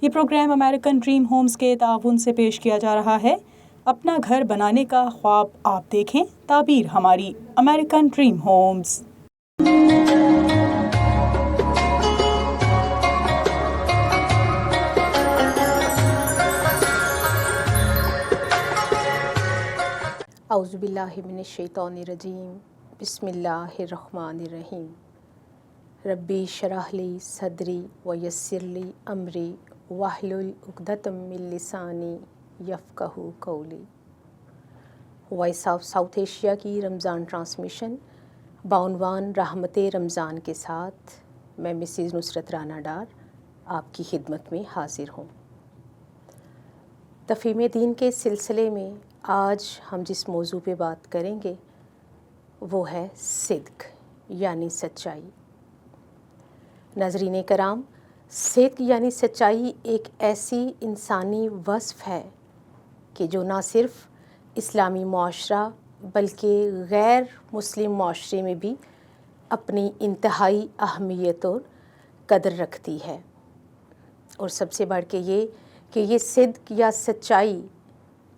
یہ programme American dream homes کے تعاون سے پیش کیا جا رہا ہے۔ اپنا گھر بنانے کا خواب آپ دیکھیں، تعبیر ہماری، امریکن ڈریم ہومز۔ اعوذ باللہ من الشیطان الرجیم، بسم اللہ الرحمن الرحیم۔ ربی اشرح لی صدری ویسر لی امری واحلل عقدۃ من لسانی یفقہوا قولی۔ وائس آف ساؤتھ ایشیا کی رمضان ٹرانسمیشن بعنوان رحمت رمضان کے ساتھ میں مسز نصرت رانا ڈار آپ کی خدمت میں حاضر ہوں۔ تفہیم دین کے سلسلے میں آج ہم جس موضوع پہ بات کریں گے وہ ہے صدق یعنی سچائی۔ ناظرین کرام، صدق یعنی سچائی ایک ایسی انسانی وصف ہے کہ جو نہ صرف اسلامی معاشرہ بلکہ غیر مسلم معاشرے میں بھی اپنی انتہائی اہمیت اور قدر رکھتی ہے، اور سب سے بڑھ کے یہ کہ یہ صدق یا سچائی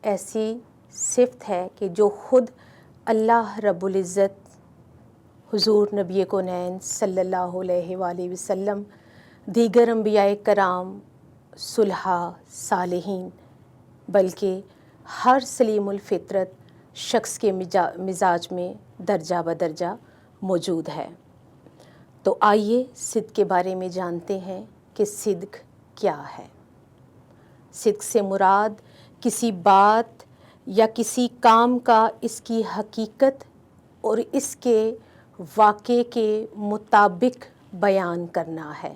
ایسی صفت ہے کہ جو خود اللہ رب العزت، حضور نبی کونین صلی اللہ علیہ وآلہ وسلم، دیگر انبیاء کرام، صلحاء، صالحین، بلکہ ہر سلیم الفطرت شخص کے مزاج میں درجہ بدرجہ موجود ہے۔ تو آئیے صدق کے بارے میں جانتے ہیں کہ صدق کیا ہے۔ صدق سے مراد کسی بات یا کسی کام کا اس کی حقیقت اور اس کے واقعے کے مطابق بیان کرنا ہے۔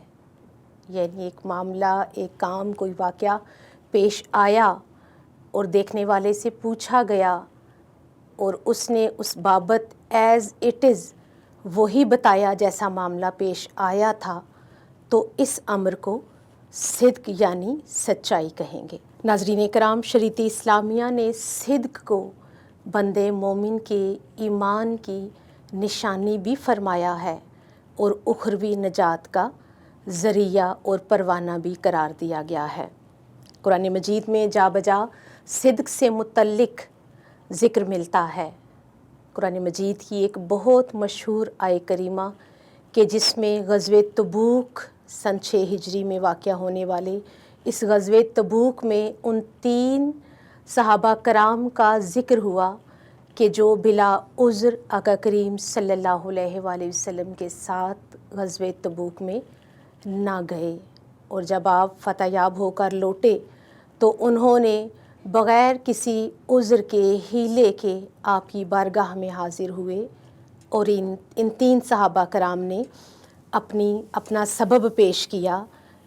یعنی ایک معاملہ، ایک کام، کوئی واقعہ پیش آیا اور دیکھنے والے سے پوچھا گیا اور اس نے اس بابت ایز اٹ از وہی بتایا جیسا معاملہ پیش آیا تھا، تو اس امر کو صدق یعنی سچائی کہیں گے۔ ناظرین کرام، شریعت اسلامیہ نے صدق کو بندے مومن کے ایمان کی نشانی بھی فرمایا ہے اور اخروی نجات کا ذریعہ اور پروانہ بھی قرار دیا گیا ہے۔ قرآن مجید میں جا بجا صدق سے متعلق ذکر ملتا ہے۔ قرآن مجید کی ایک بہت مشہور آیت کریمہ کہ جس میں غزوہ تبوک سن 6 ہجری میں واقع ہونے والے اس غزوہ تبوک میں ان 3 صحابہ کرام کا ذکر ہوا کہ جو بلا عذر آقا کریم صلی اللہ علیہ وآلہ وسلم کے ساتھ غزوہ تبوک میں نہ گئے، اور جب آپ فتح یاب ہو کر لوٹے تو انہوں نے بغیر کسی عذر کے، حیلے کے آپ کی بارگاہ میں حاضر ہوئے، اور ان 3 صحابہ کرام نے اپنا سبب پیش کیا،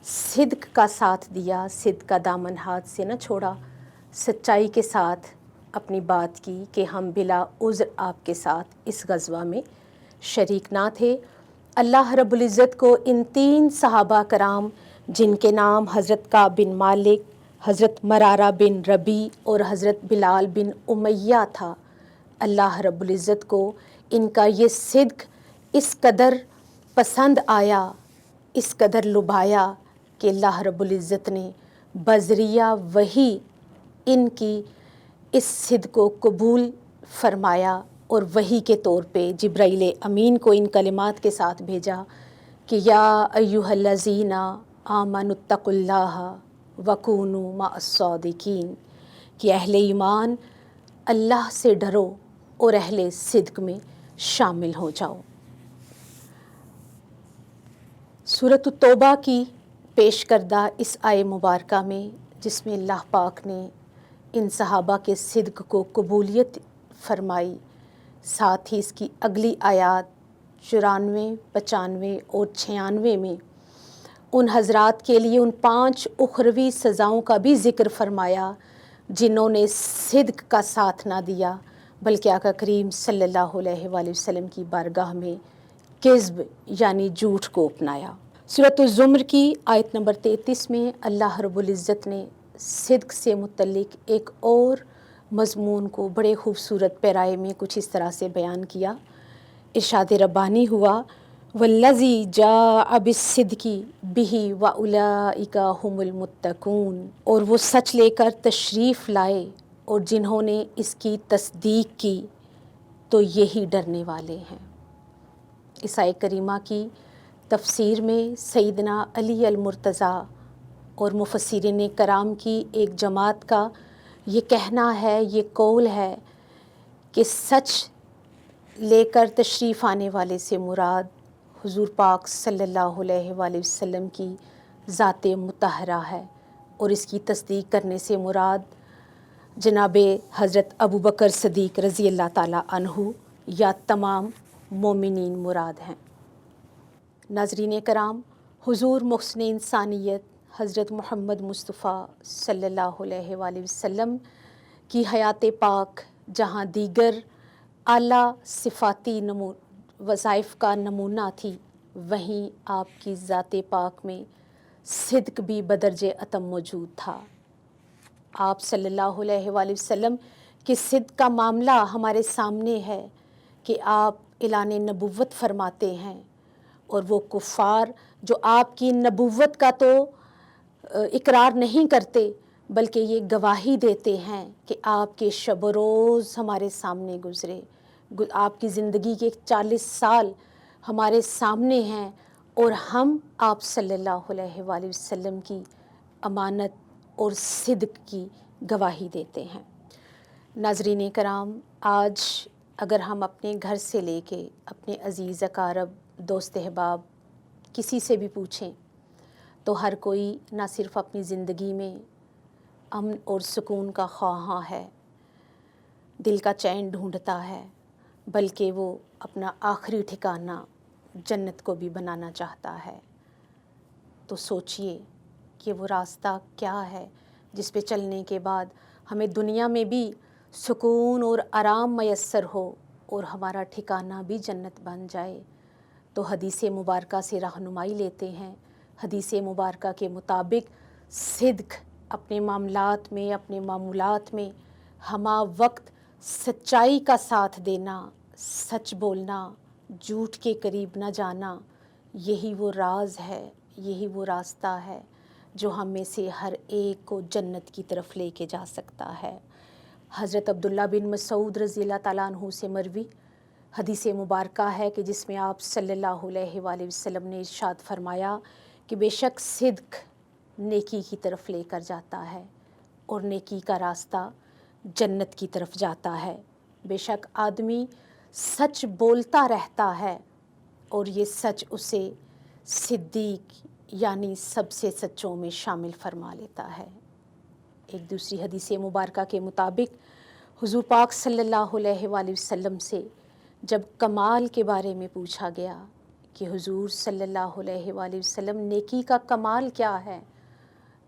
صدق کا ساتھ دیا، صدق کا دامن ہاتھ سے نہ چھوڑا، سچائی کے ساتھ اپنی بات کی کہ ہم بلا عذر آپ کے ساتھ اس غزوہ میں شریک نہ تھے۔ اللہ رب العزت کو ان 3 صحابہ کرام جن کے نام حضرت کعب بن مالک، حضرت مرارہ بن ربیع اور حضرت بلال بن امیہ تھا، اللہ رب العزت کو ان کا یہ صدق اس قدر پسند آیا، اس قدر لبھایا کہ اللہ رب العزت نے بذریعہ وحی ان کی اس صدق کو قبول فرمایا، اور وحی کے طور پہ جبرائیل امین کو ان کلمات کے ساتھ بھیجا کہ یا ایھا الذین آمنوا اتقوا اللہ وکونوا مع الصادقین، کہ اہل ایمان اللہ سے ڈرو اور اہل صدق میں شامل ہو جاؤ۔ سورۃ التوبہ کی پیش کردہ اس آیے مبارکہ میں جس میں اللہ پاک نے ان صحابہ کے صدق کو قبولیت فرمائی، ساتھ ہی اس کی اگلی آیات 94، 95 اور 96 میں ان حضرات کے لیے ان 5 اخروی سزاؤں کا بھی ذکر فرمایا جنہوں نے صدق کا ساتھ نہ دیا بلکہ آقا کریم صلی اللہ علیہ وآلہ وسلم کی بارگاہ میں کذب یعنی جھوٹ کو اپنایا۔ سورۃ الزمر کی آیت نمبر 33 میں اللہ رب العزت نے صدق سے متعلق ایک اور مضمون کو بڑے خوبصورت پیرائے میں کچھ اس طرح سے بیان کیا۔ ارشاد ربانی ہوا والذی جاء بالصدق بہ واولئک هم المتقون، اور وہ سچ لے کر تشریف لائے اور جنہوں نے اس کی تصدیق کی تو یہی ڈرنے والے ہیں۔ اس آیت کریمہ کی تفسیر میں سیدنا علی المرتضیٰ اور مفسرین کرام کی ایک جماعت کا یہ کہنا ہے، یہ قول ہے کہ سچ لے کر تشریف آنے والے سے مراد حضور پاک صلی اللہ علیہ وآلہ وسلم کی ذات مطہرہ ہے، اور اس کی تصدیق کرنے سے مراد جناب حضرت ابو بکر صدیق رضی اللہ تعالیٰ عنہ یا تمام مومنین مراد ہیں۔ ناظرین کرام، حضور محسن انسانیت حضرت محمد مصطفیٰ صلی اللہ علیہ وآلہ وسلم کی حیات پاک جہاں دیگر اعلیٰ صفاتی وظائف کا نمونہ تھی، وہیں آپ کی ذات پاک میں صدق بھی بدرجہ اتم موجود تھا۔ آپ صلی اللہ علیہ وآلہ وسلم کے صدق کا معاملہ ہمارے سامنے ہے کہ آپ اعلان نبوت فرماتے ہیں، اور وہ کفار جو آپ کی نبوت کا تو اقرار نہیں کرتے بلکہ یہ گواہی دیتے ہیں کہ آپ کے شب و روز ہمارے سامنے گزرے، آپ کی زندگی کے 40 سال ہمارے سامنے ہیں، اور ہم آپ صلی اللہ علیہ وآلہ وسلم کی امانت اور صدق کی گواہی دیتے ہیں۔ ناظرین کرام، آج اگر ہم اپنے گھر سے لے کے اپنے عزیز اقارب، دوست احباب کسی سے بھی پوچھیں تو ہر کوئی نہ صرف اپنی زندگی میں امن اور سکون کا خواہاں ہے، دل کا چین ڈھونڈتا ہے، بلکہ وہ اپنا آخری ٹھکانہ جنت کو بھی بنانا چاہتا ہے۔ تو سوچئے کہ وہ راستہ کیا ہے جس پہ چلنے کے بعد ہمیں دنیا میں بھی سکون اور آرام میسر ہو اور ہمارا ٹھکانہ بھی جنت بن جائے۔ تو حدیث مبارکہ سے رہنمائی لیتے ہیں۔ حدیث مبارکہ کے مطابق صدق اپنے معاملات میں، اپنے معمولات میں ہمہ وقت سچائی کا ساتھ دینا، سچ بولنا، جھوٹ کے قریب نہ جانا، یہی وہ راز ہے، یہی وہ راستہ ہے جو ہم میں سے ہر ایک کو جنت کی طرف لے کے جا سکتا ہے۔ حضرت عبداللہ بن مسعود رضی اللہ تعالیٰ عنہ سے مروی حدیث مبارکہ ہے کہ جس میں آپ صلی اللہ علیہ وآلہ وسلم نے ارشاد فرمایا کہ بے شک صدق نیکی کی طرف لے کر جاتا ہے، اور نیکی کا راستہ جنت کی طرف جاتا ہے۔ بے شک آدمی سچ بولتا رہتا ہے اور یہ سچ اسے صدیق یعنی سب سے سچوں میں شامل فرما لیتا ہے۔ ایک دوسری حدیث مبارکہ کے مطابق حضور پاک صلی اللہ علیہ وآلہ وسلم سے جب کمال کے بارے میں پوچھا گیا کہ حضور صلی اللہ علیہ وآلہ وسلم نیکی کا کمال کیا ہے،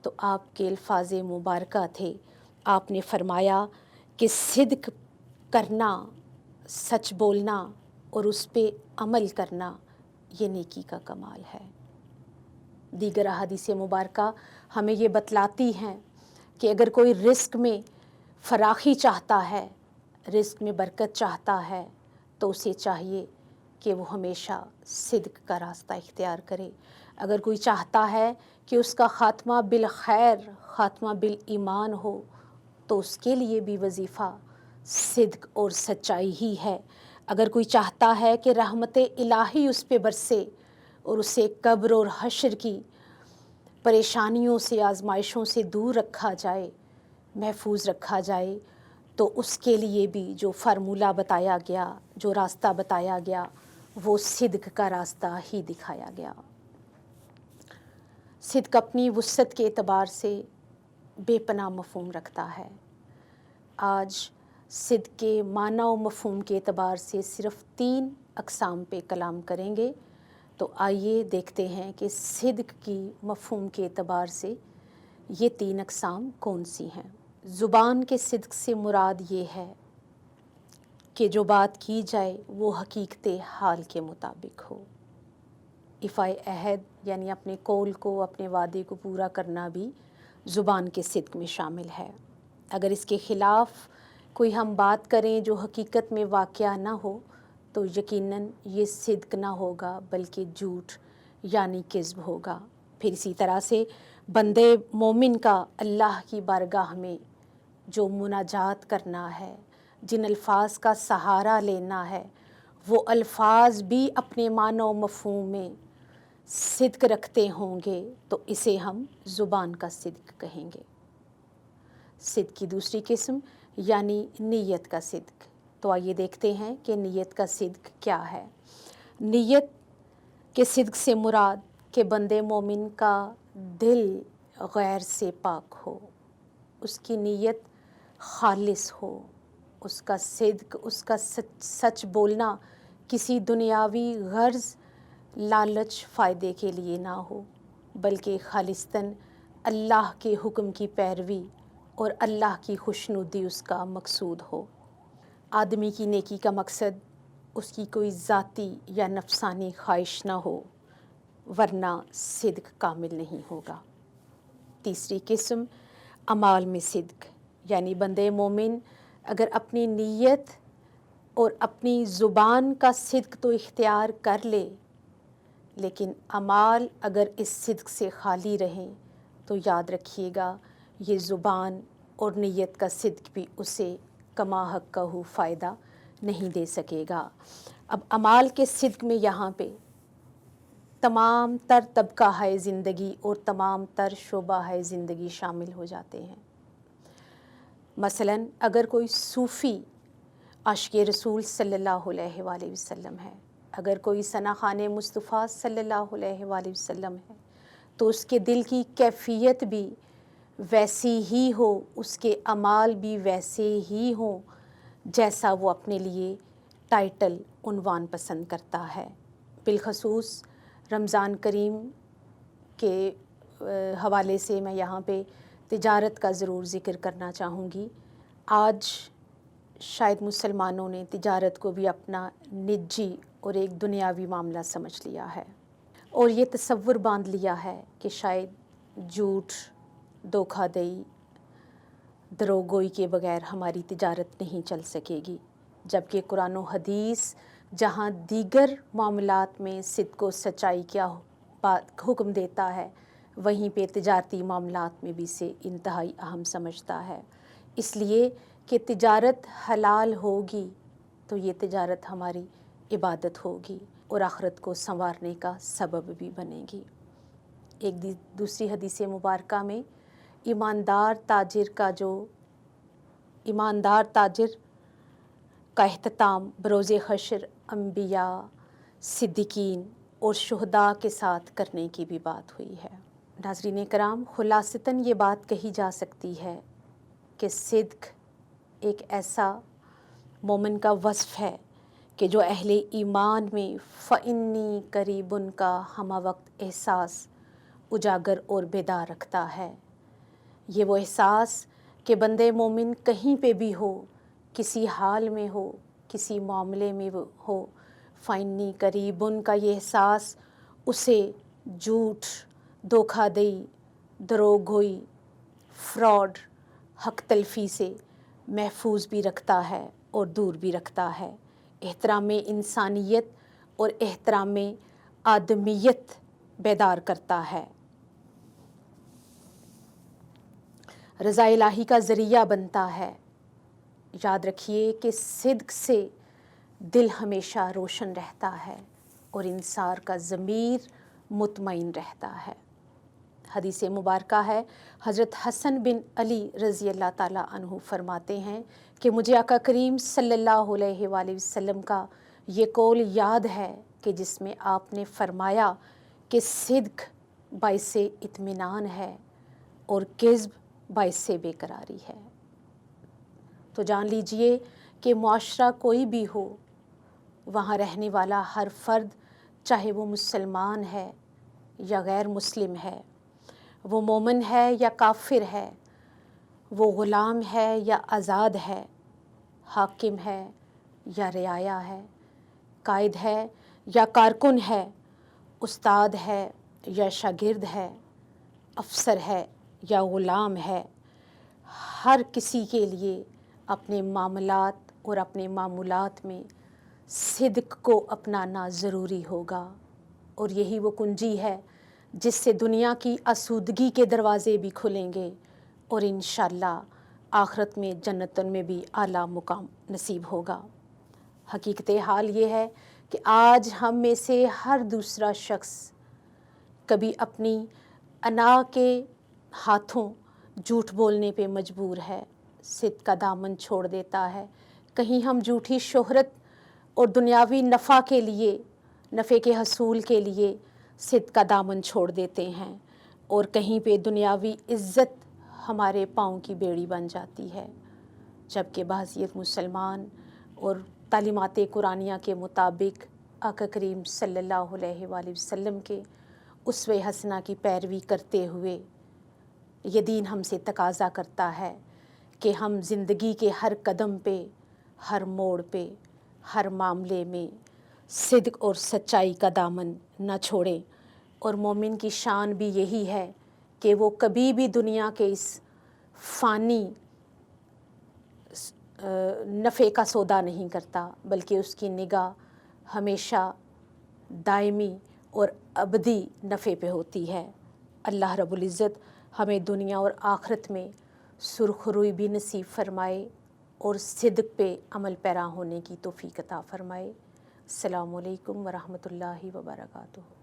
تو آپ کے الفاظ مبارکہ تھے، آپ نے فرمایا کہ صدق کرنا، سچ بولنا اور اس پہ عمل کرنا، یہ نیکی کا کمال ہے۔ دیگر احادیث مبارکہ ہمیں یہ بتلاتی ہیں کہ اگر کوئی رزق میں فراخی چاہتا ہے، رزق میں برکت چاہتا ہے، تو اسے چاہیے کہ وہ ہمیشہ صدق کا راستہ اختیار کرے۔ اگر کوئی چاہتا ہے کہ اس کا خاتمہ بالخیر، خاتمہ بالایمان ہو، تو اس کے لیے بھی وظیفہ صدق اور سچائی ہی ہے۔ اگر کوئی چاہتا ہے کہ رحمت الہی اس پہ برسے اور اسے قبر اور حشر کی پریشانیوں سے، آزمائشوں سے دور رکھا جائے، محفوظ رکھا جائے، تو اس کے لیے بھی جو فارمولہ بتایا گیا، جو راستہ بتایا گیا، وہ صدق کا راستہ ہی دکھایا گیا۔ صدق اپنی وسعت کے اعتبار سے بے پناہ مفہوم رکھتا ہے۔ آج صدق کے معنی و مفہوم کے اعتبار سے صرف 3 اقسام پہ کلام کریں گے۔ تو آئیے دیکھتے ہیں کہ صدق کی مفہوم کے اعتبار سے یہ 3 اقسام کون سی ہیں۔ زبان کے صدق سے مراد یہ ہے کہ جو بات کی جائے وہ حقیقت حال کے مطابق ہو۔ ایفائے عہد یعنی اپنے قول کو، اپنے وعدے کو پورا کرنا بھی زبان کے صدق میں شامل ہے۔ اگر اس کے خلاف کوئی ہم بات کریں جو حقیقت میں واقعہ نہ ہو، تو یقیناً یہ صدق نہ ہوگا بلکہ جھوٹ یعنی کذب ہوگا۔ پھر اسی طرح سے بندے مومن کا اللہ کی بارگاہ میں جو مناجات کرنا ہے، جن الفاظ کا سہارا لینا ہے، وہ الفاظ بھی اپنے معنی و مفہوم میں صدق رکھتے ہوں گے تو اسے ہم زبان کا صدق کہیں گے۔ صدق کی دوسری قسم یعنی نیت کا صدق۔ تو آئیے دیکھتے ہیں کہ نیت کا صدق کیا ہے۔ نیت کے صدق سے مراد کہ بندے مومن کا دل غیر سے پاک ہو، اس کی نیت خالص ہو، اس کا صدق، اس کا سچ بولنا کسی دنیاوی غرض، لالچ، فائدے کے لیے نہ ہو، بلکہ خالصتاً اللہ کے حکم کی پیروی اور اللہ کی خوشنودی اس کا مقصود ہو۔ آدمی کی نیکی کا مقصد اس کی کوئی ذاتی یا نفسانی خواہش نہ ہو، ورنہ صدق کامل نہیں ہوگا۔ تیسری قسم اعمال میں صدق، یعنی بندے مومن اگر اپنی نیت اور اپنی زبان کا صدق تو اختیار کر لے، لیکن اعمال اگر اس صدق سے خالی رہیں تو یاد رکھیے گا یہ زبان اور نیت کا صدق بھی اسے کما حقہ فائدہ نہیں دے سکے گا۔ اب اعمال کے صدق میں یہاں پہ تمام تر طبقہ ہے زندگی اور تمام تر شعبہ ہے زندگی شامل ہو جاتے ہیں۔ مثلاً اگر کوئی صوفی عاشق رسول صلی اللہ علیہ وآلہ وسلم ہے، اگر کوئی ثنا خوان مصطفیٰ صلی اللہ علیہ وآلہ وسلم ہے، تو اس کے دل کی کیفیت بھی ویسی ہی ہو، اس کے اعمال بھی ویسے ہی ہوں جیسا وہ اپنے لیے ٹائٹل، عنوان پسند کرتا ہے۔ بالخصوص رمضان کریم کے حوالے سے میں یہاں پہ تجارت کا ضرور ذکر کرنا چاہوں گی۔ آج شاید مسلمانوں نے تجارت کو بھی اپنا نجی اور ایک دنیاوی معاملہ سمجھ لیا ہے، اور یہ تصور باندھ لیا ہے کہ شاید جھوٹ، دھوکہ دہی، دروغ گوئی کے بغیر ہماری تجارت نہیں چل سکے گی، جبکہ قرآن و حدیث جہاں دیگر معاملات میں صدق و سچائی کیا حکم دیتا ہے، وہیں پہ تجارتی معاملات میں بھی اسے انتہائی اہم سمجھتا ہے۔ اس لیے کہ تجارت حلال ہوگی تو یہ تجارت ہماری عبادت ہوگی اور آخرت کو سنوارنے کا سبب بھی بنے گی۔ ایک دوسری حدیث مبارکہ میں ایماندار تاجر کا اختتام بروز حشر انبیاء، صدیقین اور شہداء کے ساتھ کرنے کی بھی بات ہوئی ہے۔ ناظرین کرام، خلاصتاً یہ بات کہی جا سکتی ہے کہ صدق ایک ایسا مومن کا وصف ہے کہ جو اہل ایمان میں فإنی قریب کا ہمہ وقت احساس اجاگر اور بیدار رکھتا ہے۔ یہ وہ احساس کہ بندے مومن کہیں پہ بھی ہو، کسی حال میں ہو، کسی معاملے میں ہو، فإنی قریب کا یہ احساس اسے جھوٹ، دھوکہ دہی، دروغ گوئی، فراڈ، حق تلفی سے محفوظ بھی رکھتا ہے اور دور بھی رکھتا ہے، احترام انسانیت اور احترام آدمیت بیدار کرتا ہے، رضا الہی کا ذریعہ بنتا ہے۔ یاد رکھیے کہ صدق سے دل ہمیشہ روشن رہتا ہے اور انسان کا ضمیر مطمئن رہتا ہے۔ حدیث مبارکہ ہے، حضرت حسن بن علی رضی اللہ تعالیٰ عنہ فرماتے ہیں کہ مجھے آقا کریم صلی اللہ علیہ وآلہ وسلم کا یہ قول یاد ہے کہ جس میں آپ نے فرمایا کہ صدق باعث اطمینان ہے اور کذب باعث بے قراری ہے۔ تو جان لیجئے کہ معاشرہ کوئی بھی ہو، وہاں رہنے والا ہر فرد، چاہے وہ مسلمان ہے یا غیر مسلم ہے، وہ مومن ہے یا کافر ہے، وہ غلام ہے یا آزاد ہے، حاکم ہے یا رعایا ہے، قائد ہے یا کارکن ہے، استاد ہے یا شاگرد ہے، افسر ہے یا غلام ہے، ہر کسی کے لیے اپنے معاملات اور اپنے معمولات میں صدق کو اپنانا ضروری ہوگا، اور یہی وہ کنجی ہے جس سے دنیا کی آسودگی کے دروازے بھی کھلیں گے، اور انشاءاللہ آخرت میں جنتوں میں بھی اعلیٰ مقام نصیب ہوگا۔ حقیقت حال یہ ہے کہ آج ہم میں سے ہر دوسرا شخص کبھی اپنی انا کے ہاتھوں جھوٹ بولنے پہ مجبور ہے، صدق کا دامن چھوڑ دیتا ہے۔ کہیں ہم جھوٹی شہرت اور دنیاوی نفع کے لیے، نفع کے حصول کے لیے صدق کا دامن چھوڑ دیتے ہیں، اور کہیں پہ دنیاوی عزت ہمارے پاؤں کی بیڑی بن جاتی ہے، جبکہ بحیثیت مسلمان اور تعلیمات قرآنیہ کے مطابق آقا کریم صلی اللہ علیہ وآلہ وسلم کے اسوہ حسنہ کی پیروی کرتے ہوئے یہ دین ہم سے تقاضا کرتا ہے کہ ہم زندگی کے ہر قدم پہ، ہر موڑ پہ، ہر معاملے میں صدق اور سچائی کا دامن نہ چھوڑیں، اور مومن کی شان بھی یہی ہے کہ وہ کبھی بھی دنیا کے اس فانی نفع کا سودا نہیں کرتا، بلکہ اس کی نگاہ ہمیشہ دائمی اور ابدی نفع پہ ہوتی ہے۔ اللہ رب العزت ہمیں دنیا اور آخرت میں سرخ روئی بھی نصیب فرمائے اور صدق پہ عمل پیرا ہونے کی توفیق عطا فرمائے۔ السلام علیکم ورحمۃ اللہ وبرکاتہ۔